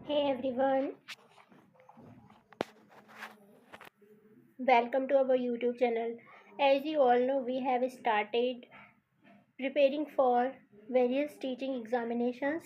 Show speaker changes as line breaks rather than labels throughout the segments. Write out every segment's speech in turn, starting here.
Hey everyone, welcome to our YouTube channel. As you all know, we have started preparing for various teaching examinations.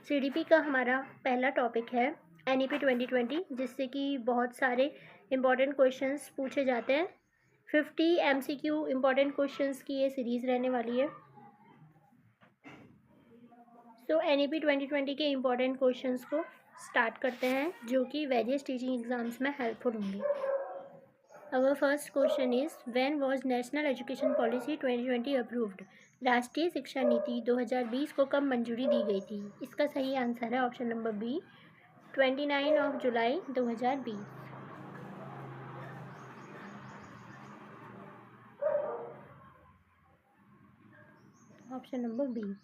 CDP का हमारा पहला topic है NEP 2020, जिससे कि बहुत सारे इम्पॉर्टेंट क्वेश्चंस पूछे जाते हैं। 50 MCQ इम्पॉर्टेंट क्वेश्चंस की ये सीरीज़ रहने वाली है। NEP 2020 के इम्पॉर्टेंट क्वेश्चंस को स्टार्ट करते हैं, जो कि वेरियस टीचिंग एग्जाम्स में हेल्पफुल होंगे। Our first question is, when was National Education Policy 2020 approved? राष्ट्रीय शिक्षा नीति 2020 को कब मंजूरी दी गई थी? इसका सही आंसर है ऑप्शन नंबर बी, 29 जुलाई 2020। Option number B.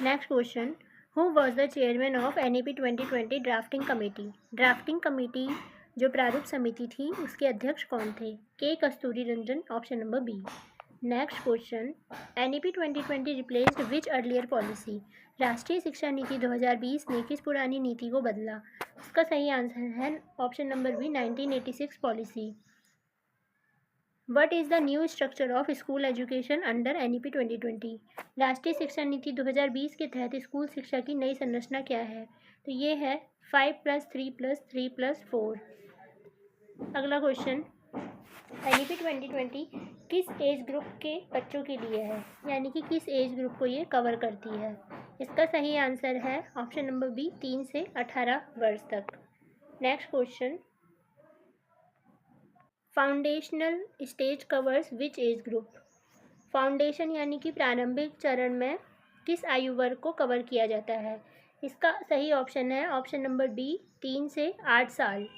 Next question, who was the chairman of NEP 2020 drafting committee? Drafting committee जो प्रारूप समिति थी, उसके अध्यक्ष कौन थे? K Kasturi Rangan, option number B. Next question, NEP 2020 replaced which earlier policy? राष्ट्रीय शिक्षा नीति 2020 ने किस पुरानी नीति को बदला? इसका सही आंसर है option number B, 1986 policy. What is the new structure of school education under NEP 2020? राष्ट्रीय शिक्षा नीति 2020 के तहत स्कूल शिक्षा की नई संरचना क्या है? तो ये है 5+3+3+4। अगला क्वेश्चन, NEP 2020 किस एज ग्रुप के बच्चों के लिए है, यानी कि किस एज ग्रुप को ये कवर करती है? इसका सही आंसर है ऑप्शन नंबर बी, 3 से 18 वर्ष तक। Next question, foundational stage covers which age group? Foundation यानी कि प्रारंभिक चरण में किस आयु वर्ग को कवर किया जाता है? इसका सही ऑप्शन है ऑप्शन नंबर बी, 3 से 8 साल।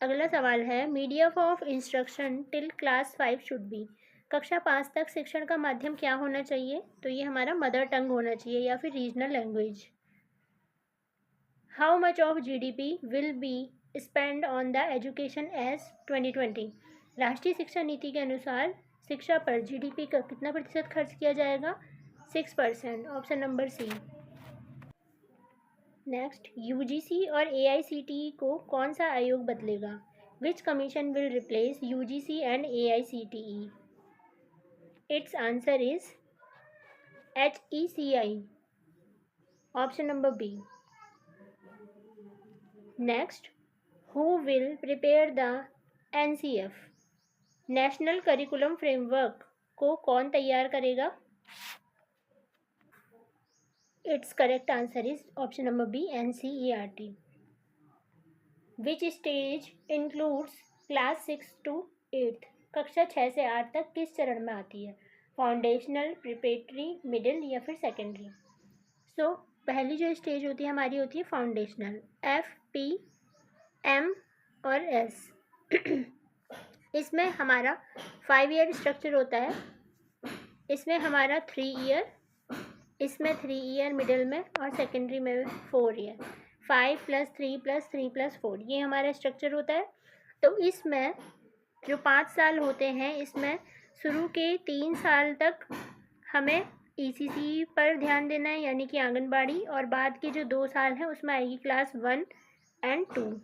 अगला सवाल है, medium of instruction till class 5 should be? कक्षा 5 तक शिक्षण का माध्यम क्या होना चाहिए? तो ये हमारा मदर टंग होना चाहिए या फिर regional language. How much of GDP will be spend on the education as 2020? राष्ट्रीय शिक्षा नीति के अनुसार शिक्षा पर GDP का कितना प्रतिशत खर्च किया जाएगा? 6%, option number C. Next, UGC और AICTE को कौन सा आयोग बदलेगा? Which commission will replace UGC and AICTE? It's answer is HECI, option number B. Next, who will prepare the NCF? National curriculum framework को कौन तैयार करेगा? It's correct answer is option number B, NCERT। Which stage includes class 6 to 8? कक्षा 6 से 8 तक किस चरण में आती है? फाउंडेशनल, प्रिपरेटरी, मिडिल या फिर सेकेंडरी? पहली जो स्टेज होती है हमारी होती है फाउंडेशनल, FP, M और S। इसमें हमारा 5 ईयर स्ट्रक्चर होता है। इसमें हमारा 3 ईयर, इसमें 3 ईयर मिडिल में और सेकेंडरी में 4 ईयर। 5+3+3+4 ये हमारा स्ट्रक्चर होता है। तो इसमें जो 5 साल होते हैं, इसमें शुरू के 3 साल तक हमें ECC पर ध्यान देना है, यानी कि आंगनबाड़ी, और बाद के जो 2 साल हैं उसमें आएगी क्लास 1 and 2।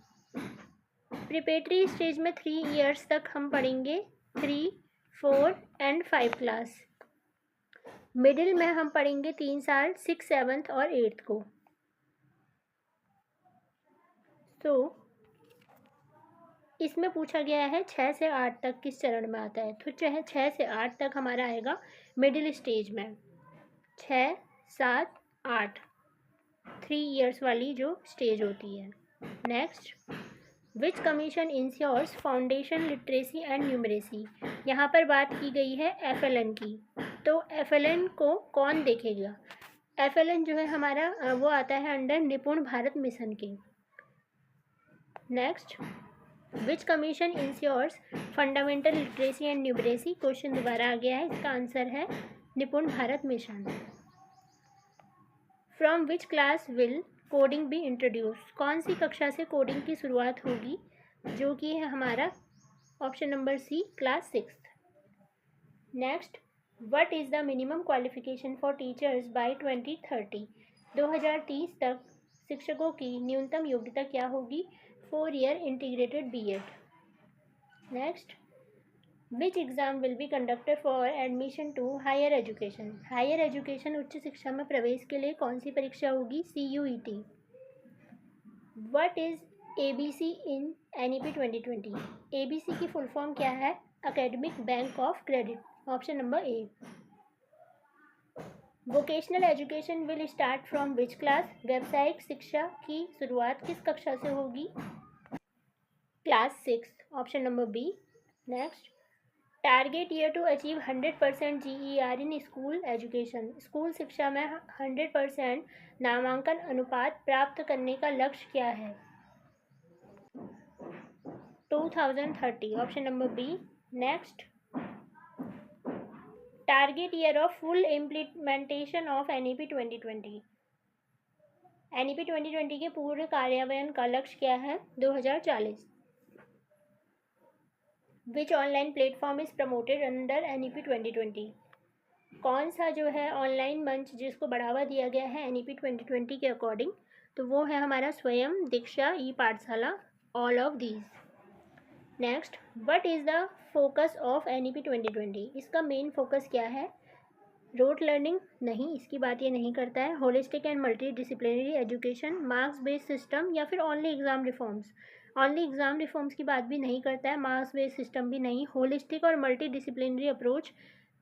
प्रिपरेटरी स्टेज में 3 ईयर्स तक हम पढ़ेंगे 3, 4 and 5 क्लास। मिडिल में हम पढ़ेंगे 3 साल 6, 7 और 8 को। इसमें पूछा गया है 6 से 8 तक किस चरण में आता है? तो 6 से 8 तक हमारा आएगा मिडिल स्टेज में। 6, 7, 8 3 ईयर्स वाली जो स्टेज होती है। Next, which commission ensures foundation literacy and numeracy? यहाँ पर बात की गई है FLN की। तो FLN को कौन देखेगा? FLN जो है हमारा वो आता है अंडर निपुण भारत मिशन के। Next, which commission ensures fundamental literacy and numeracy? Question दोबारा आ गया है, इसका आंसर है Nipun Bharat mission. From which class will coding be introduce? कौन सी कक्षा से कोडिंग की शुरुआत होगी? जो कि है हमारा option number C, class 6। Next, what is the minimum qualification for teachers by 2030? 2030 तक शिक्षकों की न्यूनतम योग्यता क्या होगी? 4 year integrated BEd. Next, which exam will be conducted for admission to higher education? Higher education उच्च शिक्षा में प्रवेश के लिए कौन सी परीक्षा होगी? CUET। What is ABC in NEP 2020? ABC की फुल फॉर्म क्या है? Academic bank of credit. Option number A. Vocational education will start from which class? व्यावसायिक शिक्षा की शुरुआत किस कक्षा से होगी? Class 6। Option number B. Next, target year to achieve 100% GER in school education. School शिक्षा में 100% नामांकन अनुपात प्राप्त करने का लक्ष्य क्या है? 2030। Option number B. Next, target year of full implementation of NEP 2020। NEP 2020 के पूर्ण कार्यान्वयन का लक्ष्य क्या है? 2040। Which online platform is promoted under NEP 2020? कौन सा जो है ऑनलाइन मंच जिसको बढ़ावा दिया गया है NEP 2020 के अकॉर्डिंग? तो वो है हमारा स्वयं, दीक्षा, ई पाठशाला, all of these. Next, what is the focus of NEP 2020? इसका मेन फोकस क्या है? रोट लर्निंग नहीं, इसकी बात ये नहीं करता है। Holistic and multi disciplinary education, marks based system, या फिर only exam reforms? Only exam reforms की बात भी नहीं करता है, मार्क्स बेस्ड सिस्टम भी नहीं, होलिस्टिक और मल्टी डिसिप्लिनरी अप्रोच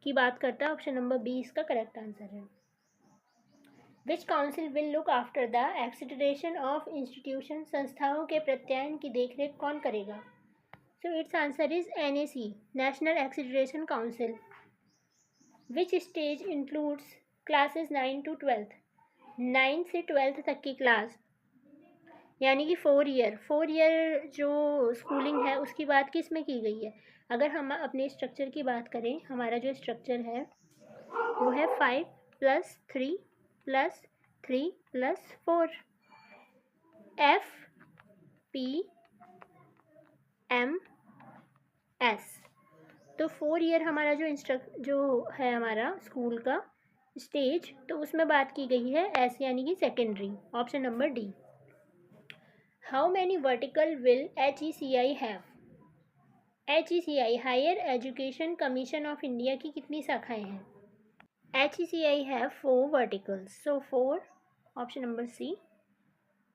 की बात करता है। ऑप्शन नंबर बी इसका करेक्ट आंसर है। Which council will look after the accreditation of institution? संस्थाओं के प्रत्यायन की देखरेख कौन करेगा? So it's answer is NAC, national accreditation council. Which stage includes classes 9 to 12? 9 से 12 तक की क्लास, यानी कि 4 ईयर जो स्कूलिंग है उसकी बात किस में की गई है? अगर हम अपने स्ट्रक्चर की बात करें, हमारा जो स्ट्रक्चर है वो है 5 + 3 + 3 + 4, FPMS। तो 4 ईयर हमारा जो है हमारा स्कूल का स्टेज, तो उसमें बात की गई है एस यानी कि secondary. Option number D. How many vertical will HECI have? HECI, higher education commission of India की कितनी शाखाएं हैं? HECI have 4 verticals, so 4। Option number C.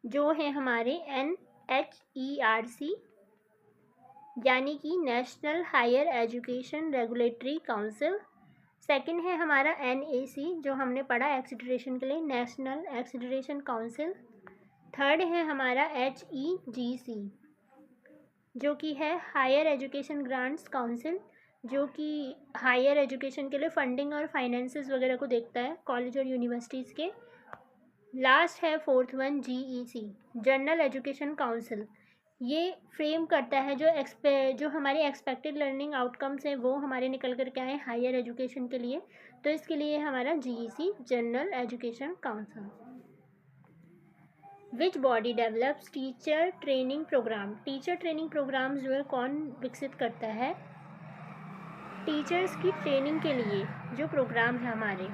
जो है हमारे NHERC यानी कि national higher education regulatory council. Second है हमारा NAC जो हमने पढ़ा एक्सेडिटेशन के लिए, नेशनल एक्सेडिटेशन काउंसिल। थर्ड है हमारा HEGC जो कि है हायर एजुकेशन ग्रांट्स काउंसिल, जो कि हायर एजुकेशन के लिए फंडिंग और फाइनेंसेस वगैरह को देखता है कॉलेज और यूनिवर्सिटीज़ के। लास्ट है fourth one GEC, general education council. ये फ्रेम करता है जो हमारे एक्सपेक्टेड लर्निंग आउटकम्स हैं वो हमारे निकल कर के आए हायर एजुकेशन के लिए, तो इसके लिए हमारा GEC, general education council. Which body develops teacher training program? Teacher training program जो है कौन विकसित करता है? टीचर्स की ट्रेनिंग के लिए जो प्रोग्राम है हमारे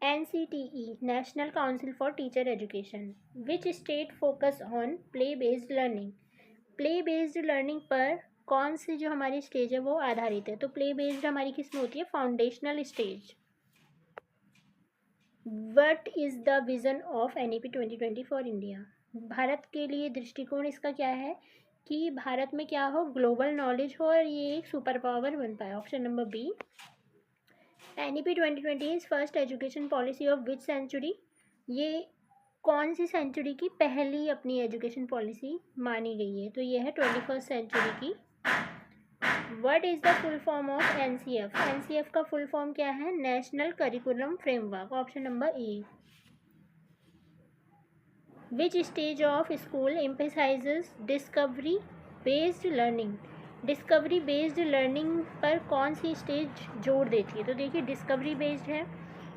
NCTE, national council for teacher education. Which state focus on play based learning? Play based learning पर कौन सी जो हमारी स्टेज है वो आधारित है? तो प्ले बेस्ड हमारी किस में होती है? Foundational stage. What is the vision of NEP 2020 for India? Bharat के लिए दृष्टिकोण इसका क्या है कि भारत में क्या हो, ग्लोबल नॉलेज हो और ये एक सुपर पावर बन पाए। Option number B. NEP 2020 is first education policy of which century? ये कौन सी सेंचुरी की पहली अपनी एजुकेशन पॉलिसी मानी गई है? तो ये है 21st सेंचुरी की। What is the full form of NCF? NCF का फुल फॉर्म क्या है? National curriculum framework. Option number A. Which stage of school emphasises discovery based learning? Discovery based learning पर कौन सी स्टेज जोर देती है? तो देखिए डिस्कवरी बेस्ड है,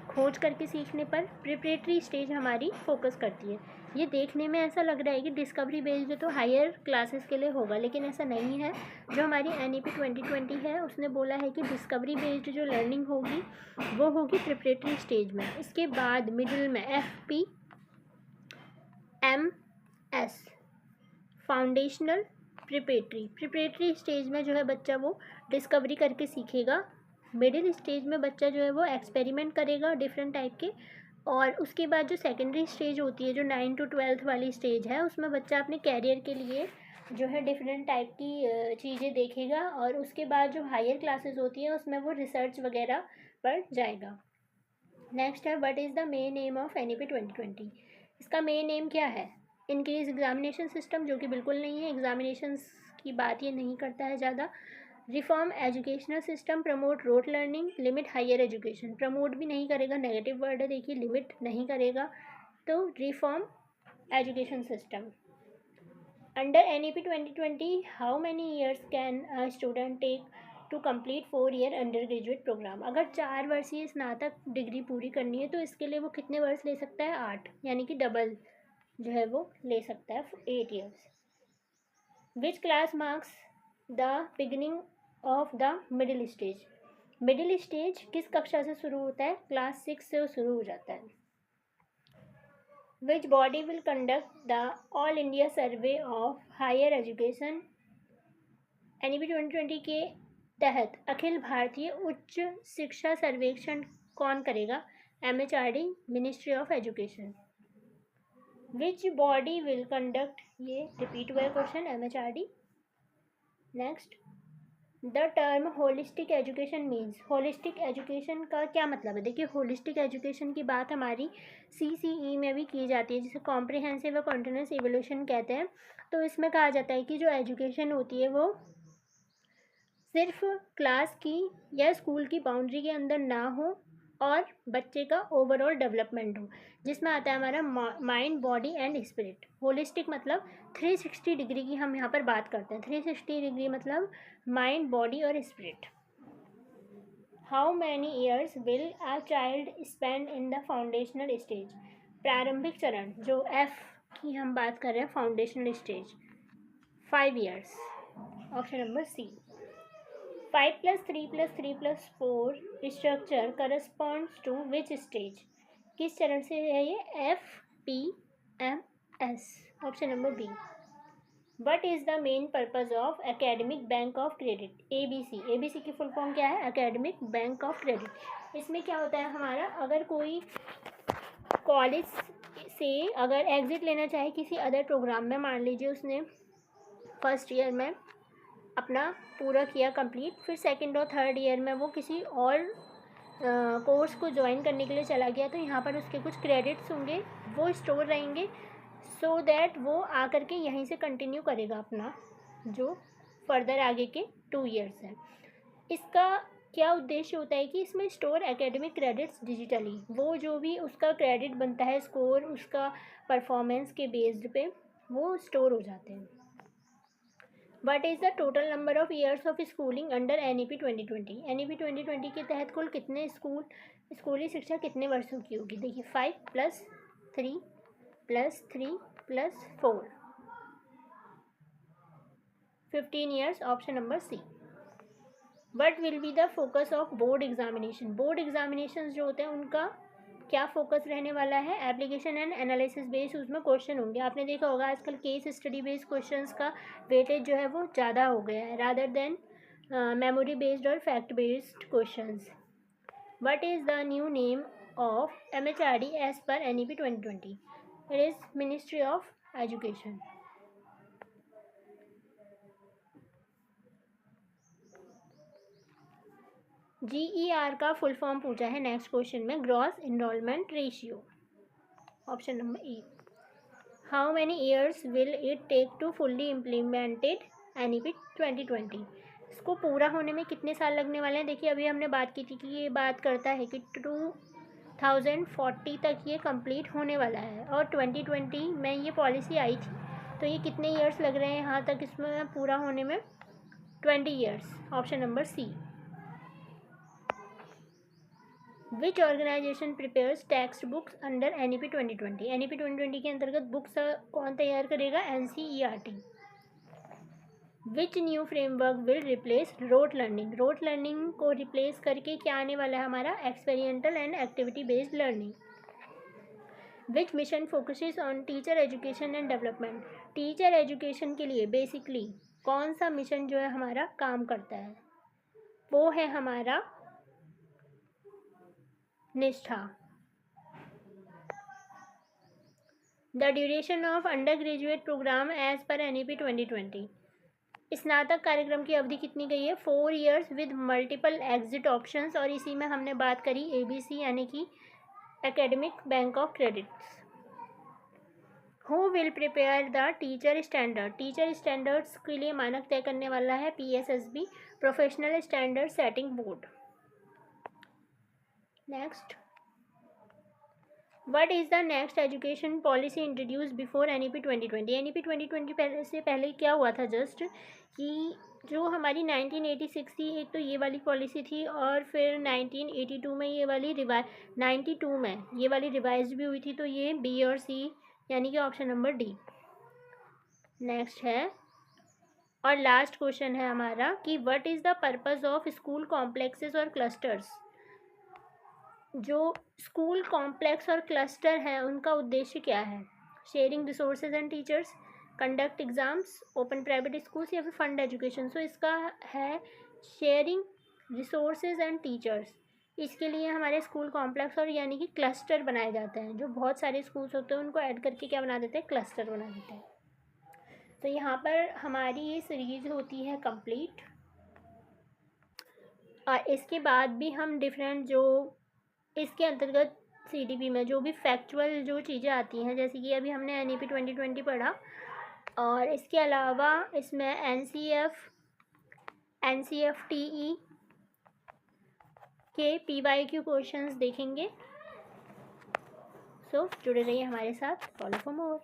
खोज करके सीखने पर प्रिपरेटरी स्टेज हमारी फोकस करती है। ये देखने में ऐसा लग रहा है कि डिस्कवरी बेस्ड तो हायर क्लासेस के लिए होगा, लेकिन ऐसा नहीं है। जो हमारी NEP 2020 है उसने बोला है कि डिस्कवरी बेस्ड जो लर्निंग होगी वो होगी प्रिपरेटरी स्टेज में। इसके बाद मिडिल में FPMS फाउंडेशनल प्रिपरेटरी स्टेज में जो है बच्चा वो डिस्कवरी करके सीखेगा। मिडिल स्टेज में बच्चा जो है वो एक्सपेरिमेंट करेगा डिफरेंट टाइप के, और उसके बाद जो सेकेंडरी स्टेज होती है जो 9 to 12 वाली स्टेज है उसमें बच्चा अपने कैरियर के लिए जो है डिफरेंट टाइप की चीज़ें देखेगा, और उसके बाद जो हायर क्लासेस होती हैं उसमें वो रिसर्च वगैरह पर जाएगा। नेक्स्ट है what is the main M of NEP 2020। इसका मेन एम क्या है? इंक्रीज एग्जामिनेशन सिस्टम, जो कि बिल्कुल नहीं है, एग्जामिनेशंस की बात ये नहीं करता है ज़्यादा। Reform educational system, promote rote learning, limit higher education. Promote भी नहीं करेगा, नेगेटिव वर्ड है, देखिए लिमिट नहीं करेगा, तो reform education system. Under NEP 2020 how many years can a student take to complete 4 year undergraduate program? अगर 4 वर्षीय स्नातक डिग्री पूरी करनी है तो इसके लिए वो कितने वर्ष ले सकता है? 8, यानी कि डबल जो है वो ले सकता है, 8 years। Which class marks the beginning of the middle stage? Middle stage किस कक्षा से शुरू होता है? क्लास 6 से शुरू हो जाता है। Which body will conduct the all India survey of higher education? NEP 2020 के तहत अखिल भारतीय उच्च शिक्षा सर्वेक्षण कौन करेगा? MHRD, ministry of education. Which body will conduct, ये रिपीट हुआ question, MHRD। Next, the term holistic education means, holistic education का क्या मतलब है? देखिए होलिस्टिक एजुकेशन की बात हमारी CCE में भी की जाती है, जिसे कॉम्प्रिहेंसिव और कॉन्टिन्यूस इवोल्यूशन कहते हैं। तो इसमें कहा जाता है कि जो एजुकेशन होती है वो सिर्फ क्लास की या स्कूल की बाउंड्री के अंदर ना हो और बच्चे का ओवरऑल डेवलपमेंट हो, जिसमें आता है हमारा mind, body and spirit. Holistic मतलब 360 डिग्री की हम यहाँ पर बात करते हैं। 360 डिग्री मतलब माइंड, बॉडी और spirit. How many years will a child spend in the foundational stage? प्रारंभिक चरण जो F की हम बात कर रहे हैं, foundational stage, 5 years। Option number C। 5 + 3 + 3 + 4 structure corresponds to which stage? किस चरण से है ये? FPMS। Option number B। What is the main purpose of academic bank of credit? ABC की फुल फॉर्म क्या है? Academic bank of credit. इसमें क्या होता है हमारा, अगर कोई कॉलेज से अगर एग्ज़िट लेना चाहे किसी अदर प्रोग्राम में, मान लीजिए उसने फर्स्ट ईयर में अपना पूरा किया कंप्लीट, फिर सेकंड और थर्ड ईयर में वो किसी और कोर्स को ज्वाइन करने के लिए चला गया, तो यहाँ पर उसके कुछ क्रेडिट्स होंगे, वो स्टोर रहेंगे, सो दैट वो आकर के यहीं से कंटिन्यू करेगा अपना जो फर्दर आगे के 2 years हैं। इसका क्या उद्देश्य होता है कि इसमें स्टोर एकेडमिक क्रेडिट्स डिजिटली, वो जो भी उसका क्रेडिट बनता है, स्कोर उसका परफॉर्मेंस के बेस्ड पे वो स्टोर हो जाते हैं। What is the total number of years of schooling under NEP 2020? NEP 2020 के तहत कुल कितने स्कूली शिक्षा कितने वर्षों की होगी? देखिए 5 + 3 + 3 + 4, 15 years। Option number C। What will be the focus of board examination? Board examination जो होते हैं उनका क्या फोकस रहने वाला है? एप्लीकेशन एंड एनालिसिस बेस्ड उसमें क्वेश्चन होंगे। आपने देखा होगा आजकल केस स्टडी बेस्ड क्वेश्चंस का वेटेज जो है वो ज़्यादा हो गया है रादर देन मेमोरी बेस्ड और fact based questions. What is the new name of MHRD as per NEP 2020? It is ministry of education. GER का फुल फॉर्म पूछा है नेक्स्ट क्वेश्चन में, gross enrolment ratio. Option number E। How many years will it take to fully implemented NEP 2020? इसको पूरा होने में कितने साल लगने वाले हैं? देखिए अभी हमने बात की थी कि ये बात करता है कि 2040 तक ये कंप्लीट होने वाला है, और 2020 में ये पॉलिसी आई थी, तो ये कितने ईयर्स लग रहे हैं यहाँ तक इसमें पूरा होने में? 20 years। Option number C। Which organisation prepares text books under NEP 2020? NEP 2020 के अंतर्गत बुक्स कौन तैयार करेगा? NCERT. Which new framework will replace rote learning? Rote learning को रिप्लेस करके क्या आने वाला है हमारा? Experimental and activity based learning. Which mission focuses on teacher education and development? Teacher education के लिए बेसिकली कौन सा मिशन जो है हमारा काम करता है? वो है हमारा Nishtha. The duration of undergraduate program as per NEP 2020. स्नातक कार्यक्रम की अवधि कितनी गई है? 4 years with multiple exit options. और इसी में हमने बात करी ABC यानी कि academic bank of credits. Who will prepare the teacher standard? Teacher standards के लिए मानक तय करने वाला है PSSB, professional standard setting board. Next, what is the next education policy introduce before NEP 2020? NEP 2020 से पहले क्या हुआ था जस्ट कि जो हमारी 1986 थी, एक तो ये वाली पॉलिसी थी और फिर 1982 में ये वाली 92 में ये वाली रिवाइज भी हुई थी. तो ये B और C यानी कि ऑप्शन नंबर D. नेक्स्ट है और लास्ट क्वेश्चन है हमारा कि what is the purpose of school complexes और क्लस्टर्स? जो स्कूल कॉम्प्लेक्स और क्लस्टर हैं उनका उद्देश्य क्या है? Sharing resources and teachers, conduct exams, open private schools या फिर फंड एजुकेशन. सो इसका है शेयरिंग रिसोर्सेज एंड टीचर्स. इसके लिए हमारे स्कूल कॉम्प्लेक्स और यानी कि क्लस्टर बनाए जाते हैं. जो बहुत सारे स्कूल्स होते हैं उनको ऐड करके क्या बना देते हैं? क्लस्टर बना देते हैं. तो यहाँ पर हमारी ये सीरीज़ होती है कंप्लीट. और इसके बाद भी हम डिफरेंट जो इसके अंतर्गत CDP में जो भी फैक्चुअल जो चीज़ें आती हैं, जैसे कि अभी हमने NEP 2020 पढ़ा और इसके अलावा इसमें NCFTE के PYQ क्वेश्चंस देखेंगे. सो जुड़े रहिए हमारे साथ. Follow for more.